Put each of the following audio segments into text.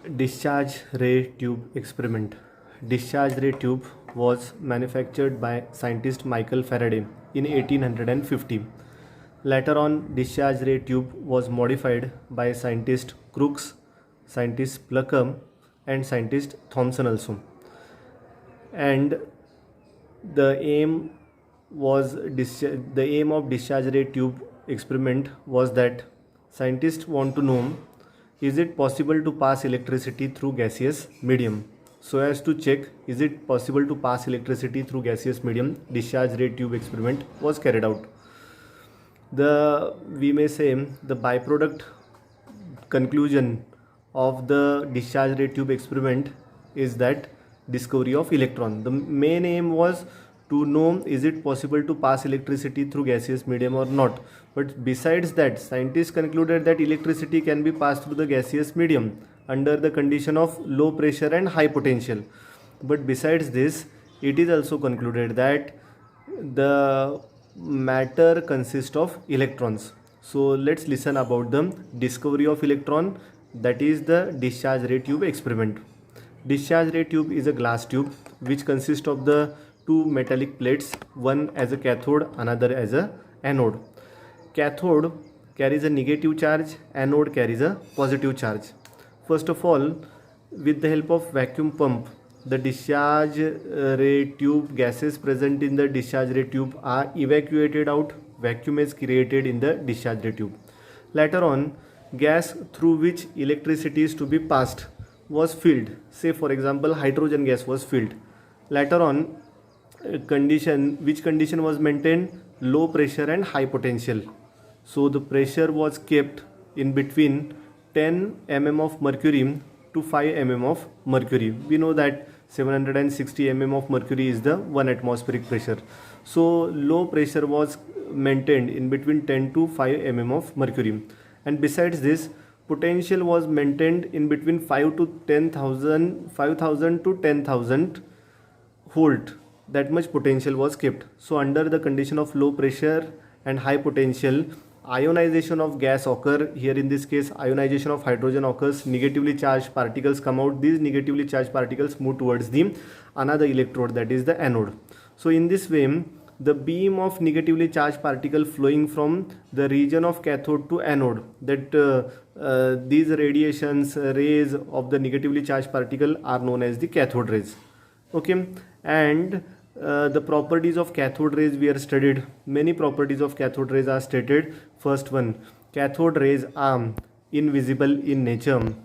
Discharge ray tube experiment. Discharge ray tube was manufactured by scientist Michael Faraday in 1850. Later on, discharge ray tube was modified by scientist Crookes, scientist Pluckham, and scientist Thomson also. And the aim the aim of discharge ray tube experiment was that scientists want to know, is it possible to pass electricity through gaseous medium. So as to check, is it possible to pass electricity through gaseous medium, discharge ray tube experiment was carried out. We may say the byproduct conclusion of the discharge ray tube experiment is that discovery of electron. The main aim was to know, is it possible to pass electricity through gaseous medium or not. But besides that, scientists concluded that electricity can be passed through the gaseous medium under the condition of low pressure and high potential. But besides this, it is also concluded that the matter consists of electrons. So let's listen about the discovery of electron, that is the discharge ray tube experiment. Discharge ray tube is a glass tube which consists of the two metallic plates, one as a cathode, another as a anode. Cathode carries a negative charge, anode carries a positive charge. First of all, with the help of vacuum pump, the discharge ray tube gases present in the discharge ray tube are evacuated out. Vacuum is created in the discharge ray tube. Later on, gas through which electricity is to be passed was filled. Say for example, hydrogen gas was filled. Later on, which condition was maintained? Low pressure and high potential. So the pressure was kept in between 10 mm of mercury to 5 mm of mercury. We know that 760 mm of mercury is the 1 atmospheric pressure. So low pressure was maintained in between 10 to 5 mm of mercury. And besides this, potential was maintained in between 5000 to 10,000 volt. That much potential was kept. So under the condition of low pressure and high potential, ionization of gas occur. Here in this case, ionization of hydrogen occurs. Negatively charged particles come out. These negatively charged particles move towards the another electrode, that is the anode. So in this way, the beam of negatively charged particle flowing from the region of cathode to anode, that these rays of the negatively charged particle are known as the cathode rays. Okay, and the properties of cathode rays we are studied. Many properties of cathode rays are stated. First one, cathode rays are invisible in nature.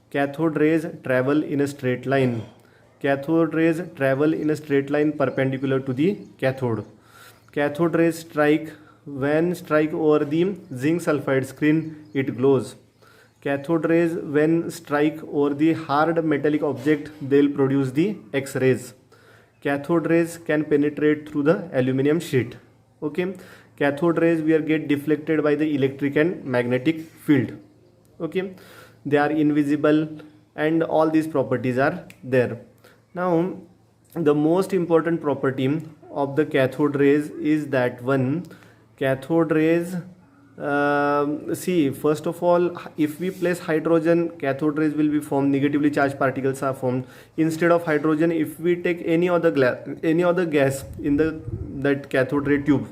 Cathode rays travel in a straight line. Cathode rays travel in a straight line perpendicular to the cathode. Cathode rays strike over the zinc sulfide screen, it glows. Cathode rays when strike over the hard metallic object, they will produce the X-rays. Cathode rays can penetrate through the aluminum sheet. Okay, cathode rays get deflected by the electric and magnetic field. Okay, they are invisible and all these properties are there. Now the most important property of the cathode rays is that one, cathode rays, see, first of all, if we place hydrogen, cathode rays will be formed, negatively charged particles are formed. Instead of hydrogen, if we take any other gas in that cathode ray tube,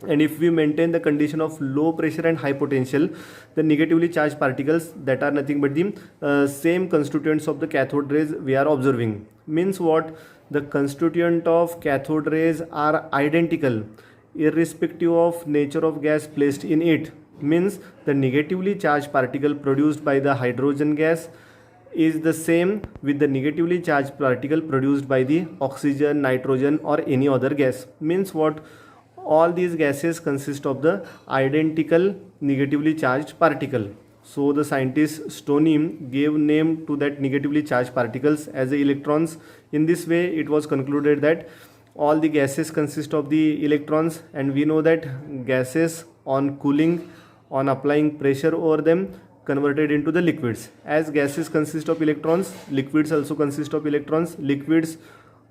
and if we maintain the condition of low pressure and high potential, the negatively charged particles, that are nothing but the same constituents of the cathode rays we are observing. Means what? The constituent of cathode rays are identical irrespective of nature of gas placed in it. Means the negatively charged particle produced by the hydrogen gas is the same with the negatively charged particle produced by the oxygen, nitrogen or any other gas. Means what? All these gases consist of the identical negatively charged particle. So the scientist Stoney gave name to that negatively charged particles as the electrons. In this way, it was concluded that all the gases consist of the electrons, and we know that gases on cooling, on applying pressure over them, converted into the liquids. As gases consist of electrons, liquids also consist of electrons. Liquids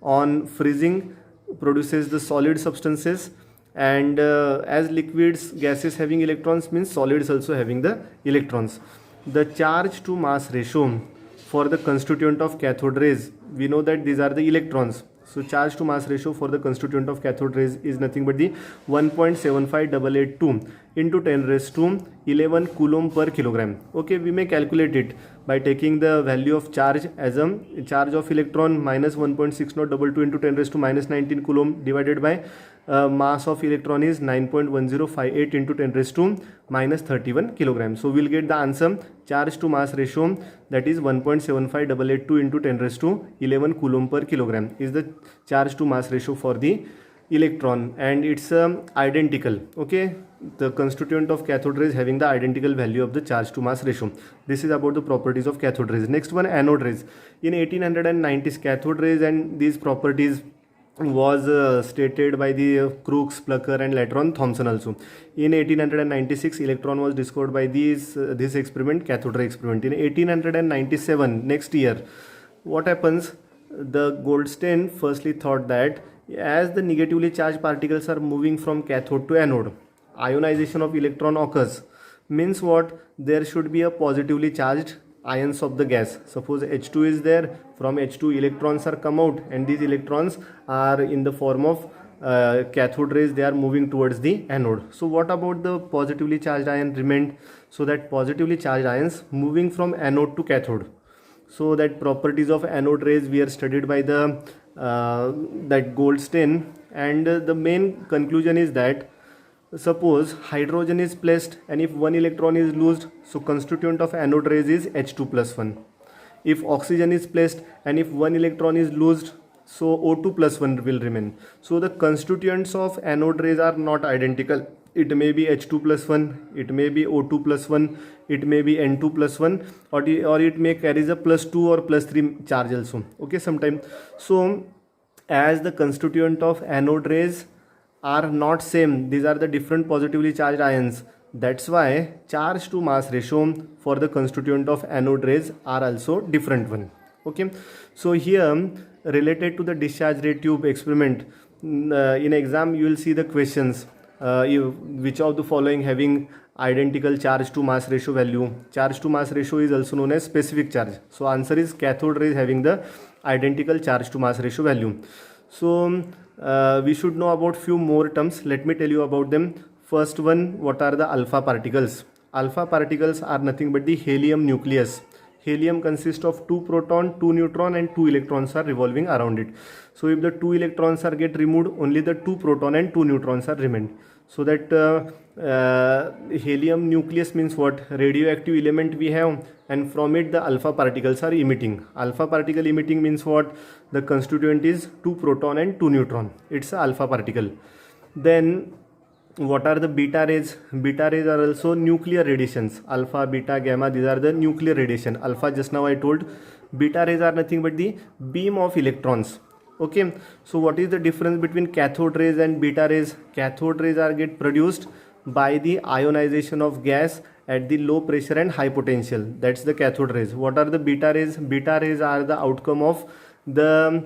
on freezing produces the solid substances, and as liquids, gases having electrons means solids also having the electrons. The charge to mass ratio for the constituent of cathode rays, we know that these are the electrons. So charge to mass ratio for the constituent of cathode rays is nothing but the 1.75882 into 10 raised to 11 coulomb per kilogram. Okay, we may calculate it by taking the value of charge as a charge of electron minus 1.6022 into 10 raised to minus 19 coulomb divided by mass of electron is 9.1058 into 10 raised to minus 31 kilogram. So we'll get the answer charge to mass ratio, that is 1.75882 into 10 raised to 11 coulomb per kilogram is the charge to mass ratio for the electron, and it's identical. Okay, the constituent of cathode rays having the identical value of the charge to mass ratio. This is about the properties of cathode rays. Next one, anode rays. In 1890s, cathode rays and these properties was stated by the Crookes, Plucker and later on Thomson also. In 1896, electron was discovered by this experiment, cathode ray experiment. In 1897, next year, what happens? The Goldstein firstly thought that as the negatively charged particles are moving from cathode to anode, ionization of electron occurs. Means what? There should be a positively charged ions of the gas. Suppose H2 is there, from H2 electrons are come out, and these electrons are in the form of cathode rays, they are moving towards the anode. So what about the positively charged ion remained? So that positively charged ions moving from anode to cathode. So that properties of anode rays we are studied by the that Goldstein, and the main conclusion is that suppose hydrogen is placed and if one electron is loosed, so constituent of anode rays is H2 plus 1. If oxygen is placed and if one electron is loosed, so O2 plus 1 will remain. So the constituents of anode rays are not identical. It may be H2 plus 1, it may be O2 plus 1, it may be N2 plus 1, or it may carries a plus 2 or plus 3 charge also. Okay, sometime. So as the constituent of anode rays are not same, these are the different positively charged ions, that's why charge to mass ratio for the constituent of anode rays are also different one. Okay, so here related to the discharge ray tube experiment, in exam you will see the questions, which of the following having identical charge to mass ratio value. Charge to mass ratio is also known as specific charge. So answer is cathode rays having the identical charge to mass ratio value. So we should know about few more terms. Let me tell you about them. First one, what are the alpha particles? Alpha particles are nothing but the helium nucleus. Helium consists of 2 proton, 2 neutron and 2 electrons are revolving around it. So if the 2 electrons are get removed, only the 2 proton and 2 neutrons are remained. So that helium nucleus means what? Radioactive element we have, and from it the alpha particles are emitting. Alpha particle emitting means what? The constituent is 2 proton and 2 neutron. It's a alpha particle. Then what are the beta rays? Beta rays are also nuclear radiations. Alpha, beta, gamma, these are the nuclear radiation. Alpha just now I told. Beta rays are nothing but the beam of electrons. Okay, so what is the difference between cathode rays and beta rays? Cathode rays are get produced by the ionization of gas at the low pressure and high potential. That's the cathode rays. What are the beta rays? Beta rays are the outcome of the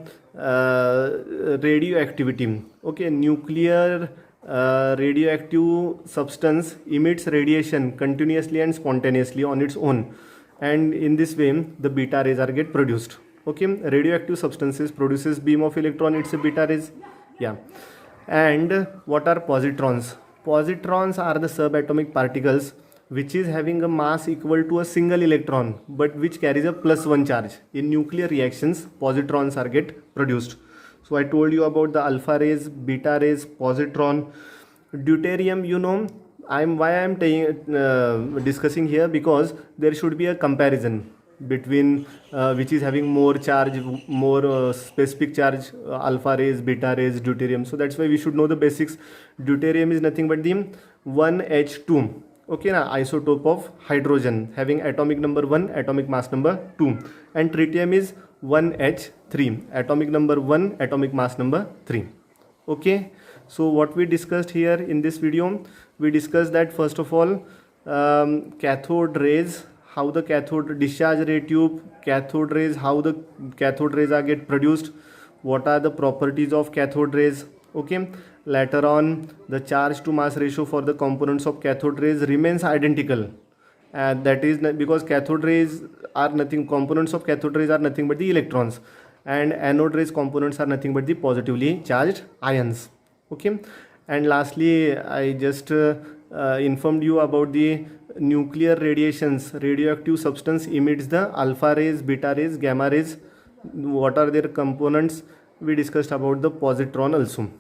radioactivity. Okay, nuclear radioactive substance emits radiation continuously and spontaneously on its own, and in this way the beta rays are get produced. Okay, radioactive substances produces beam of electron, it's a beta rays. Yeah. And what are positrons? Positrons are the subatomic particles which is having a mass equal to a single electron but which carries a plus 1 charge. In nuclear reactions, positrons are get produced. So I told you about the alpha rays, beta rays, positron. Deuterium, you know, why I am discussing here, because there should be a comparison between which is having more charge, more specific charge, alpha rays, beta rays, deuterium. So that's why we should know the basics. Deuterium is nothing but the 1H2. Okay, na, isotope of hydrogen having atomic number 1, atomic mass number 2, and tritium is 1H3, atomic number 1, atomic mass number 3. Okay, so what we discussed here in this video, we discussed that first of all cathode rays, how the cathode discharge ray tube, cathode rays, how the cathode rays are get produced, what are the properties of cathode rays. Okay, later on the charge to mass ratio for the components of cathode rays remains identical, that is because cathode rays are nothing, components of cathode rays are nothing but the electrons, and anode rays components are nothing but the positively charged ions. Okay, and lastly I just informed you about the nuclear radiations. Radioactive substance emits the alpha rays, beta rays, gamma rays. What are their components? We discussed about the positron also.